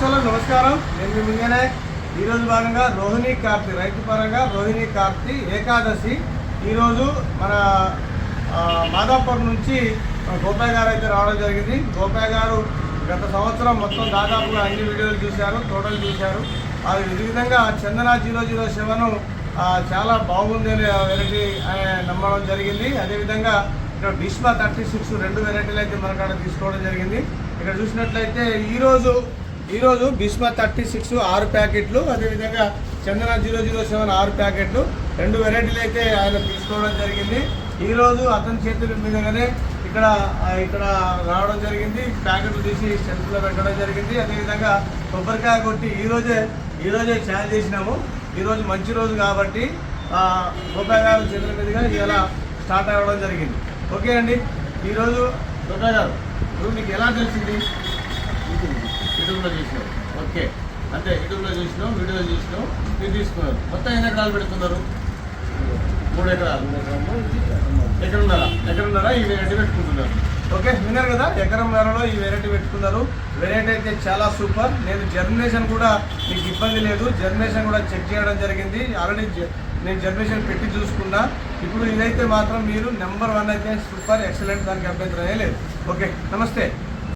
నమస్కారం. నేను మీ ముందుగానే ఈరోజు భాగంగా రోహిణి కార్తీ రైతు పరంగా రోహిణి కార్తీ ఏకాదశి ఈరోజు మన మాదాపూర్ నుంచి గోపాయ్ గారు అయితే రావడం జరిగింది. గోపాయ్ గారు గత సంవత్సరం మొత్తం దాదాపుగా అన్ని వీడియోలు చూశారు, టోటల్ చూశారు. అది ఈ విధంగా చందన 007 చాలా బాగుంది అనే వెరైటీ నమ్మడం జరిగింది. అదేవిధంగా ఇక్కడ భీష్మ 36 రెండు వెరైటీలు అయితే మనకాడ తీసుకోవడం జరిగింది. ఇక్కడ చూసినట్లయితే ఈరోజు భీష్మ 36 6 ప్యాకెట్లు, అదేవిధంగా చందన 007 6 ప్యాకెట్లు, రెండు వెరైటీలు అయితే ఆయన తీసుకోవడం జరిగింది. ఈరోజు అతని చేతుల మీదగానే ఇక్కడ రావడం జరిగింది. ప్యాకెట్లు తీసి షెల్ఫ్లో పెట్టడం జరిగింది. అదేవిధంగా కొబ్బరికాయ కొట్టి ఈరోజే ఛార్జ్ చేసినాము. ఈరోజు మంచి రోజు కాబట్టి గోపాయ్ గారు చేతుల మీదుగా ఇలా స్టార్ట్ అవ్వడం జరిగింది. ఓకే అండి. ఈరోజు గోపాయ్ గారు ఇప్పుడు మీకు ఎలా తెలిసింది? యూట్యూబ్లో చూసినావు. ఓకే, అంతే. యూట్యూబ్లో చూసినావు, వీడియోలో చూసినావు, మీరు తీసుకున్నారు. మొత్తం ఎన్ని ఎకరాలు పెడుతున్నారు? 3 ఎకరాలు. ఎకరున్నారా ఈ వెరైటీ పెట్టుకుంటున్నారు? ఓకే, విన్నారు కదా, ఎకరంన్నరలో ఈ వెరైటీ పెట్టుకున్నారు. వెరైటీ అయితే చాలా సూపర్. నేను జర్మినేషన్ కూడా మీకు ఇబ్బంది లేదు, జర్మినేషన్ కూడా చెక్ చేయడం జరిగింది. ఆల్రెడీ నేను జర్మినేషన్ పెట్టి చూసుకున్నా. ఇప్పుడు ఇదైతే మాత్రం మీరు నెంబర్ 1 అయితే సూపర్ ఎక్సలెంట్, దానికి అభ్యంతరం లేదు. ఓకే, నమస్తే.